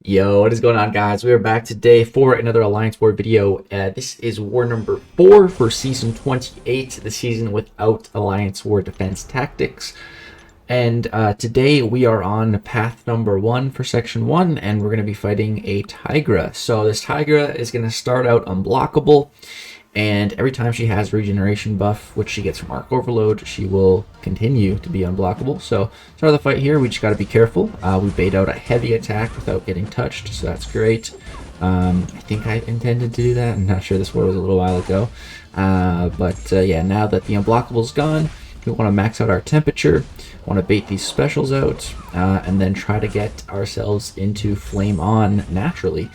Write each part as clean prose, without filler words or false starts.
Yo, what is going on, guys? We are back today for another Alliance War video. This is war number 4 for season 28, the season without Alliance War defense tactics. And today we are on path number 1 for section 1, and we're going to be fighting a Tigra. So this Tigra is going to start out unblockable, and every time she has regeneration buff, which she gets from Arc Overload, she will continue to be unblockable. So start of the fight here, we just got to be careful. We bait out a heavy attack without getting touched, so that's great. I think I intended to do that. I'm not sure, this war was a little while ago. Yeah, now that the unblockable is gone, we want to max out our temperature, want to bait these specials out, and then try to get ourselves into Flame On naturally.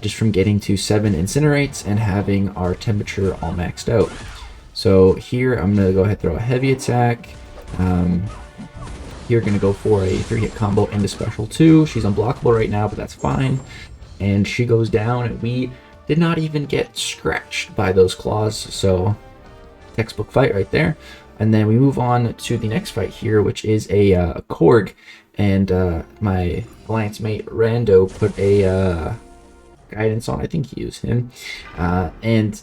Just from getting to 7 incinerates and having our temperature all maxed out. So here I'm going to go ahead and throw a heavy attack. Here going to go for a 3-hit combo into special 2. She's unblockable right now, but that's fine. And she goes down, and we did not even get scratched by those claws. So textbook fight right there. And then we move on to the next fight here, which is a Korg. And my alliance mate Rando put a guidance on. I think he used him. And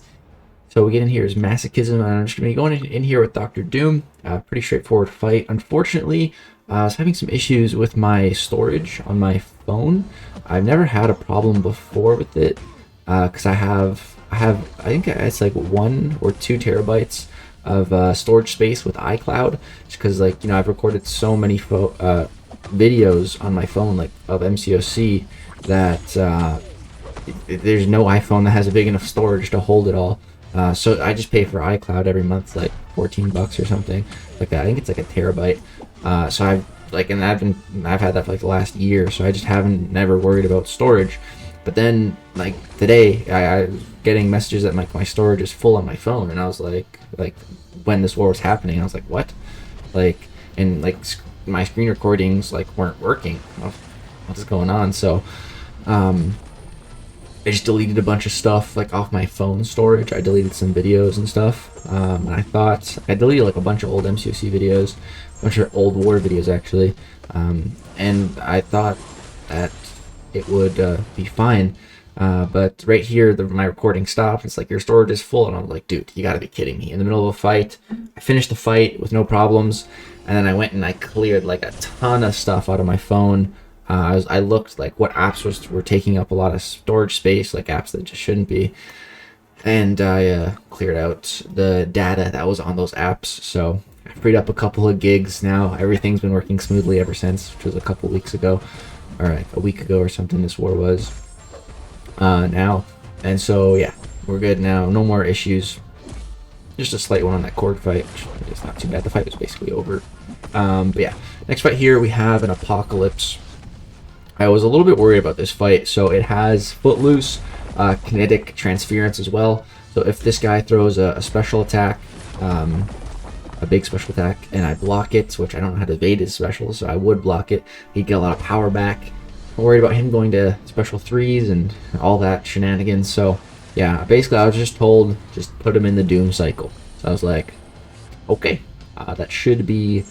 so we get in here as Masochism, and I'm just going to be going in here with Dr. Doom. Pretty straightforward fight. Unfortunately, I was having some issues with my storage on my phone. I've never had a problem before with it, because I think it's like 1 or 2 terabytes of storage space with iCloud, just because, like, you know, I've recorded so many videos on my phone, like of MCOC, that there's no iPhone that has a big enough storage to hold it all. So I just pay for iCloud every month, like $14 or something like that. I think it's like a terabyte. So I've had that for like the last year, so I just haven't never worried about storage. But then, like, today I was getting messages that my storage is full on my phone, and I was like when this war was happening, I was like, what? Like, and like my screen recordings like weren't working. What's going on? So I just deleted a bunch of stuff like off my phone storage. I deleted some videos and stuff. And I thought I deleted like a bunch of old MCOC videos, a bunch of old war videos actually. And I thought that it would be fine. But right here, my recording stopped. It's like, your storage is full. And I'm like, dude, you gotta be kidding me. In the middle of a fight, I finished the fight with no problems. And then I went and I cleared like a ton of stuff out of my phone. I looked like what apps were taking up a lot of storage space, like apps that just shouldn't be, and I cleared out the data that was on those apps. So I freed up a couple of gigs. Now everything's been working smoothly ever since, which was a couple weeks ago, or like a week ago or something. This war was now, and so yeah, we're good now. No more issues. Just a slight one on that Korg fight, which is not too bad. The fight was basically over. But yeah, next fight here we have an Apocalypse. I was a little bit worried about this fight. So it has Footloose, kinetic transference as well. So if this guy throws a special attack, a big special attack, and I block it, which I don't know how to evade his special, so I would block it, he'd get a lot of power back. I'm worried about him going to special 3s and all that shenanigans. So yeah, basically I was just told, just put him in the Doom cycle. So I was like, okay, that should be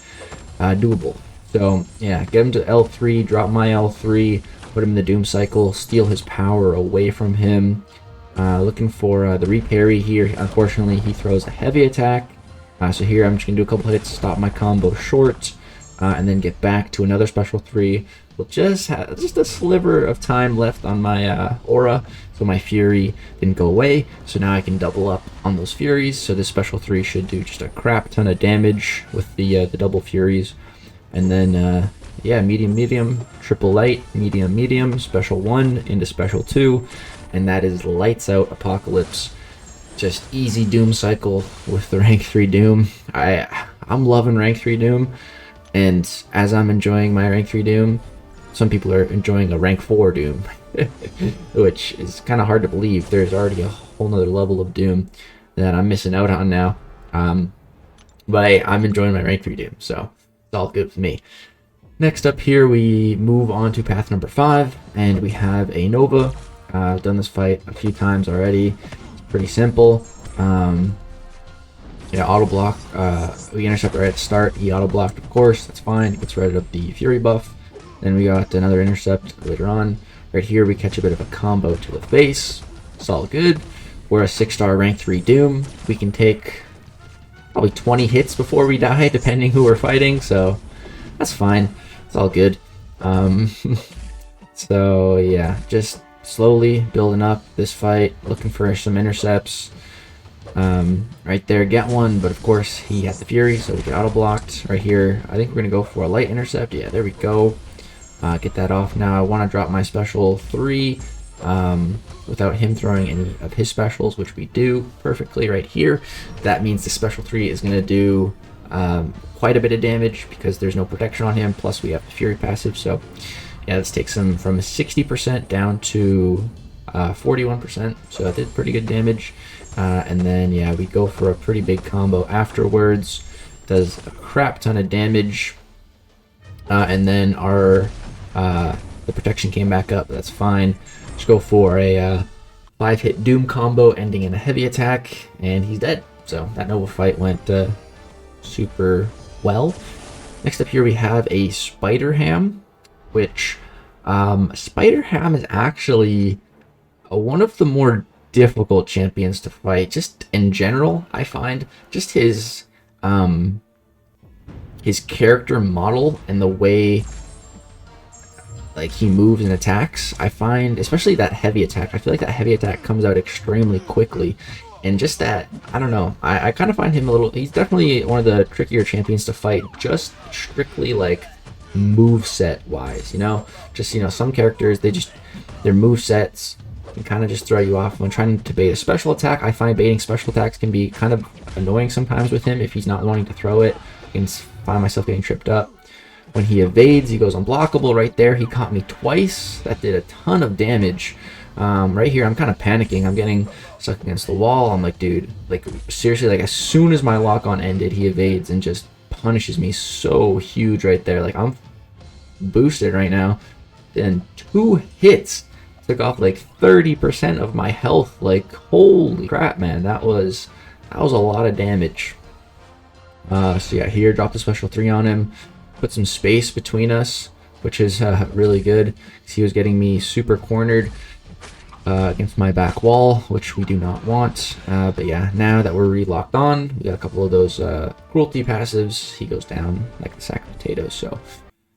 doable. So yeah, get him to L3, drop my L3, put him in the Doom cycle, steal his power away from him. Looking for the reparry here. Unfortunately, he throws a heavy attack. So here I'm just going to do a couple hits, stop my combo short, and then get back to another special 3. We'll just have just a sliver of time left on my aura, so my Fury didn't go away. So now I can double up on those Furies. So this special 3 should do just a crap ton of damage with the double Furies. And then, yeah, medium, triple light, medium, special 1 into special 2. And that is lights out Apocalypse. Just easy Doom cycle with the rank 3 Doom. I'm loving rank 3 Doom. And as I'm enjoying my rank 3 Doom, some people are enjoying a rank 4 Doom. Which is kind of hard to believe. There's already a whole nother level of Doom that I'm missing out on now. But I'm enjoying my rank 3 Doom, so all good with me. Next up here we move on to path number 5, and we have a Nova. I've done this fight a few times already. It's pretty simple. Yeah, auto block. We intercept right at the start. He auto blocked, of course. That's fine. He gets rid of the Fury buff. Then we got another intercept later on. Right here, we catch a bit of a combo to the face. It's all good. We're a 6-star rank 3 Doom. We can take probably 20 hits before we die, depending who we're fighting, so that's fine. It's all good. So yeah, just slowly building up this fight, looking for some intercepts. Right there, get one, but of course he had the Fury, so we get auto blocked. Right here, I think we're gonna go for a light intercept. Yeah, there we go. Get that off. Now I want to drop my special 3 without him throwing any of his specials, which we do perfectly right here. That means the special 3 is going to do quite a bit of damage because there's no protection on him, plus we have the Fury passive. So yeah, this takes him from 60% down to 41%, so that did pretty good damage. And then yeah, we go for a pretty big combo afterwards. Does a crap ton of damage. And then our the protection came back up. That's fine. Just go for a 5-hit Doom combo ending in a heavy attack, and he's dead. So that Nova fight went super well. Next up here we have a Spider Ham, which Spider Ham is actually one of the more difficult champions to fight. Just in general, I find just his character model and the way like he moves and attacks, I find, especially that heavy attack, I feel like that heavy attack comes out extremely quickly, and just that, I don't know, I kind of find him a little, he's definitely one of the trickier champions to fight, just strictly like moveset wise, you know, just, you know, some characters, they just, their movesets can kind of just throw you off. When trying to bait a special attack, I find baiting special attacks can be kind of annoying sometimes with him if he's not wanting to throw it. I can find myself getting tripped up. When he evades, he goes unblockable. Right there, he caught me twice. That did a ton of damage. Right here, I'm kind of panicking. I'm getting stuck against the wall. I'm like, dude, like seriously, like as soon as my lock on ended, he evades and just punishes me so huge right there. Like I'm boosted right now. Then 2 hits took off like 30% of my health. Like holy crap, man, that was a lot of damage. So yeah, here drop the special 3 on him. Put some space between us, which is really good because he was getting me super cornered against my back wall, which we do not want. But yeah, now that we're relocked on, we got a couple of those cruelty passives. He goes down like a sack of potatoes. So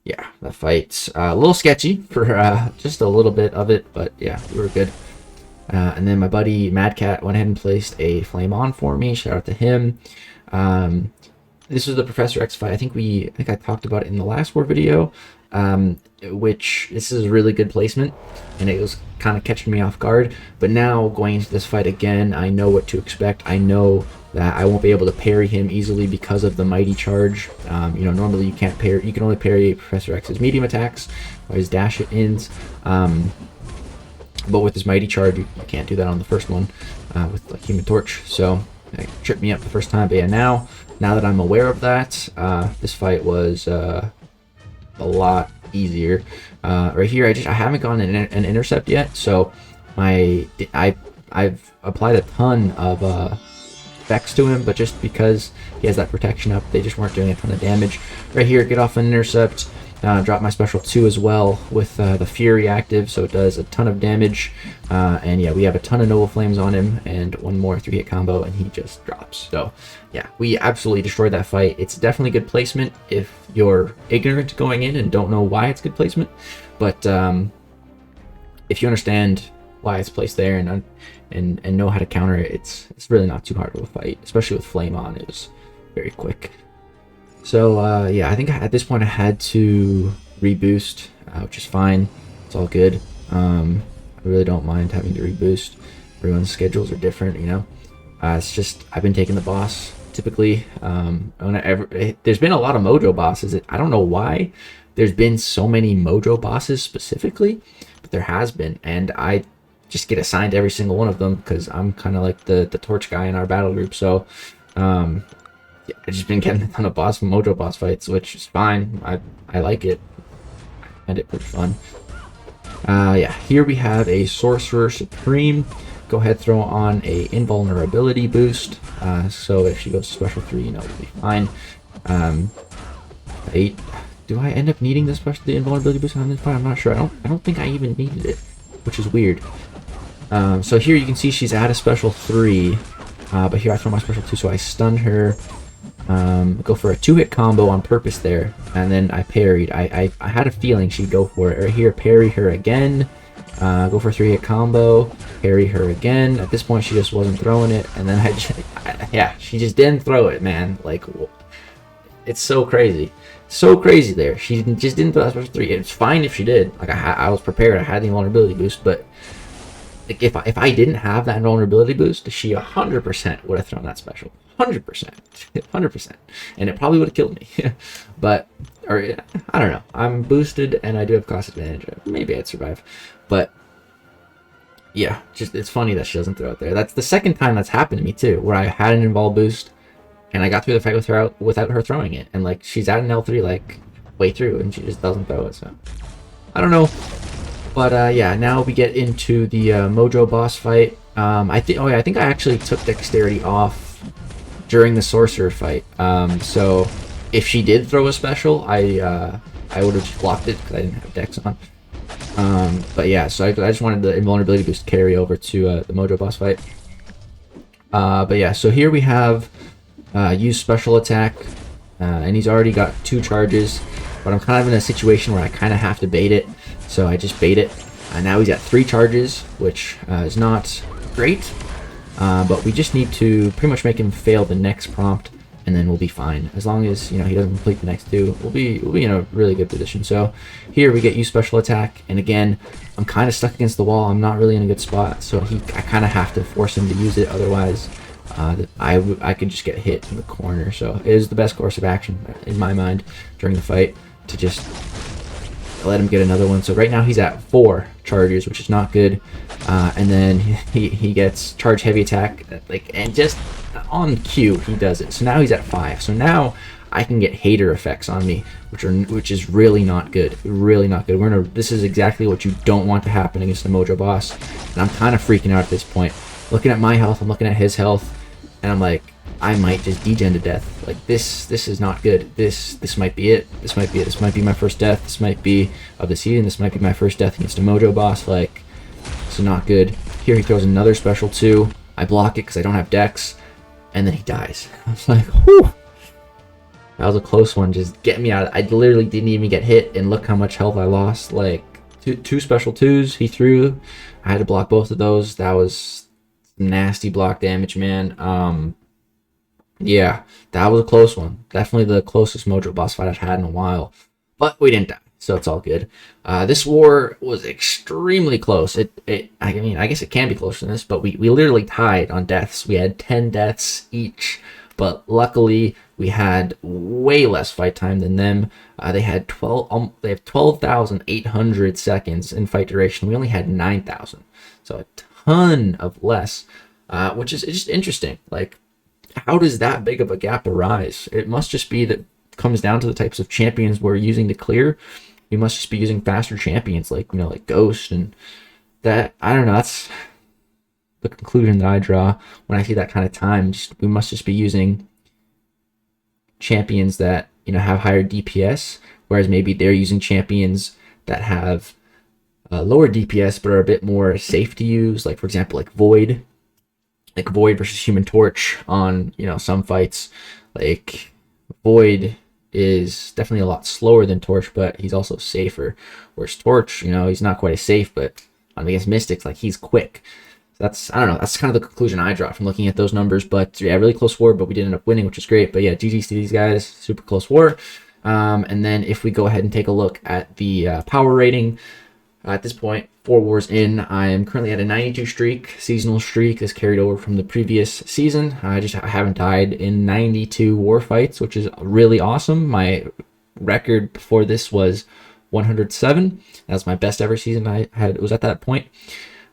yeah, that fight's a little sketchy for just a little bit of it, but yeah, we were good. And then my buddy Mad Cat went ahead and placed a flame on for me. Shout out to him. This was the Professor X fight. I think I talked about it in the last war video, which this is a really good placement, and it was kind of catching me off guard. But now going into this fight again, I know what to expect. I know that I won't be able to parry him easily because of the mighty charge. You know, normally you can't parry. You can only parry Professor X's medium attacks or his dash ins. But with his mighty charge, you can't do that on the first one with like Human Torch. So it tripped me up the first time. But yeah, now that I'm aware of that, this fight was a lot easier. Right here, I haven't gotten an intercept yet, so I've applied a ton of effects to him, but just because he has that protection up, they just weren't doing a ton of damage. Right here, get off an intercept. Drop my special 2 as well with the Fury active, so it does a ton of damage. And yeah, we have a ton of Nova Flames on him, and one more 3-hit combo, and he just drops. So yeah, we absolutely destroyed that fight. It's definitely good placement if you're ignorant going in and don't know why it's good placement. But if you understand why it's placed there and know how to counter it, it's really not too hard of a fight, especially with Flame on. It was very quick. So yeah, I think at this point I had to reboost, which is fine. It's all good. I really don't mind having to reboost. Everyone's schedules are different, you know. It's just I've been taking the boss typically. There's been a lot of Mojo bosses. I don't know why there's been so many Mojo bosses specifically, but there has been, and I just get assigned every single one of them because I'm kind of like the torch guy in our battle group. So yeah, I've just been getting a ton of Mojo boss fights, which is fine. I like it. I find it pretty fun. Yeah, here we have a Sorcerer Supreme. Go ahead, throw on a invulnerability boost. So if she goes to special 3, you know, it'll be fine. do I end up needing this special, the invulnerability boost on this fight? I'm not sure. I don't think I even needed it, which is weird. So here you can see she's at a special 3, but here I throw my special 2, so I stun her. Go for a 2-hit combo on purpose there, and then I parried. I had a feeling she'd go for it. Or here, parry her again. Go for a 3-hit combo, parry her again. At this point, she just wasn't throwing it, and then yeah, she just didn't throw it, man. Like, it's so crazy. So crazy there. She just didn't throw that special 3. It's fine if she did. Like, I was prepared. I had the invulnerability boost, but like, if I didn't have that invulnerability boost, she 100% would have thrown that special. 100%. 100%. And it probably would have killed me. But, or, I don't know. I'm boosted, and I do have cost advantage. Maybe I'd survive. But, yeah, just it's funny that she doesn't throw it there. That's the second time that's happened to me, too, where I had an invul boost, and I got through the fight with her without her throwing it. And, like, she's at an L3, like, way through, and she just doesn't throw it, so. I don't know. But, yeah, now we get into the Mojo boss fight. I think I actually took dexterity off during the sorcerer fight. So if she did throw a special, I would have just blocked it because I didn't have dex on. But yeah, so I just wanted the invulnerability boost to carry over to the Mojo boss fight. But yeah, so here we have use special attack, and he's already got 2 charges, but I'm kind of in a situation where I kind of have to bait it, so I just bait it. Now he's at 3 charges, which is not great, but we just need to pretty much make him fail the next prompt, and then we'll be fine. As long as, you know, he doesn't complete the next 2, we'll be in a really good position. So here we get use special attack, and again, I'm kind of stuck against the wall. I'm not really in a good spot, so I kind of have to force him to use it. Otherwise, I could just get hit in the corner. So it is the best course of action in my mind during the fight to just let him get another one. So right now he's at 4 charges, which is not good. And then he gets charge heavy attack, like, and just on cue he does it. So now he's at 5. So now I can get hater effects on me, which is really not good. Really not good. This is exactly what you don't want to happen against the Mojo boss. And I'm kind of freaking out at this point. Looking at my health, I'm looking at his health, and I'm like, I might just degen to death. Like, this is not good. This might be it. This might be it. This might be my first death. This might be of the season. This might be my first death against a Mojo boss. Like, this is not good. Here he throws another special 2. I block it because I don't have dex, and then he dies. I was like, whew. That was a close one. Just get me out. I literally didn't even get hit, and look how much health I lost. Like, two special 2s he threw. I had to block both of those. That was nasty block damage, man. Yeah, that was a close one. Definitely the closest Mojo boss fight I've had in a while. But we didn't die, so it's all good. This war was extremely close. I mean, I guess it can be closer than this, but we literally tied on deaths. We had 10 deaths each, but luckily we had way less fight time than them. They have 12,800 seconds in fight duration. We only had 9,000, so a ton of less, which is just interesting. Like, how does that big of a gap arise? It must just be that it comes down to the types of champions we're using to clear. We must just be using faster champions, like, you know, like Ghost, and that, I don't know, that's the conclusion that I draw when I see that kind of time. We must just be using champions that, you know, have higher DPS, whereas maybe they're using champions that have lower DPS but are a bit more safe to use. Like, for example, like Void versus Human Torch on, you know, some fights. Like, Void is definitely a lot slower than Torch, but he's also safer. Whereas Torch, you know, he's not quite as safe, but against Mystics, like, he's quick. So that's, I don't know, that's kind of the conclusion I draw from looking at those numbers. But yeah, really close war, but we did end up winning, which is great. But yeah, GG's to these guys, super close war. And then if we go ahead and take a look at the power rating, at this point, 4 wars in, I am currently at a 92 streak, seasonal streak. This carried over from the previous season. I haven't died in 92 war fights, which is really awesome. My record before this was 107. That's my best ever season I had. It was at that point.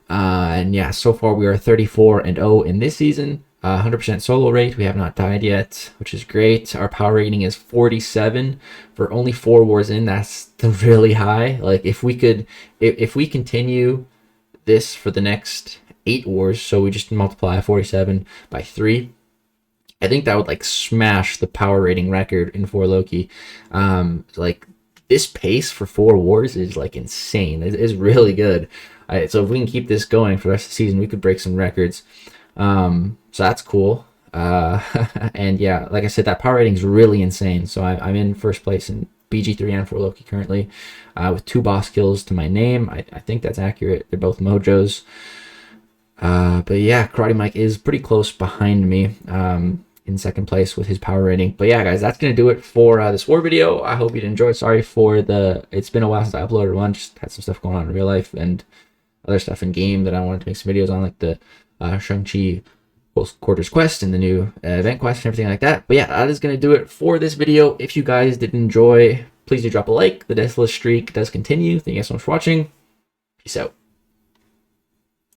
And yeah, so far we are 34-0 in this season. 100% solo rate. We have not died yet, which is great. Our power rating is 47 for only 4 wars in. That's really high. Like, if we continue this for the next 8 wars, so we just multiply 47 by 3, I think that would, like, smash the power rating record in 4 Loki. Like, this pace for 4 wars is like insane. It's really good. So if we can keep this going for the rest of the season, we could break some records. So that's cool. And yeah, like I said, that power rating is really insane. So I'm in first place in BG3 and 4 Loki currently, with 2 boss kills to my name. I think that's accurate. They're both Mojos. But yeah, Karate Mike is pretty close behind me, in second place with his power rating. But yeah, guys, that's gonna do it for this war video. I hope you enjoyed. Sorry for it's been a while since I uploaded one. Just had some stuff going on in real life and other stuff in game that I wanted to make some videos on, like the Shang-Chi Close Quarters quest and the new event quest and everything like that. But yeah, that is going to do it for this video. If you guys did enjoy, please do drop a like. The Deathless streak does continue. Thank you guys so much for watching. Peace out.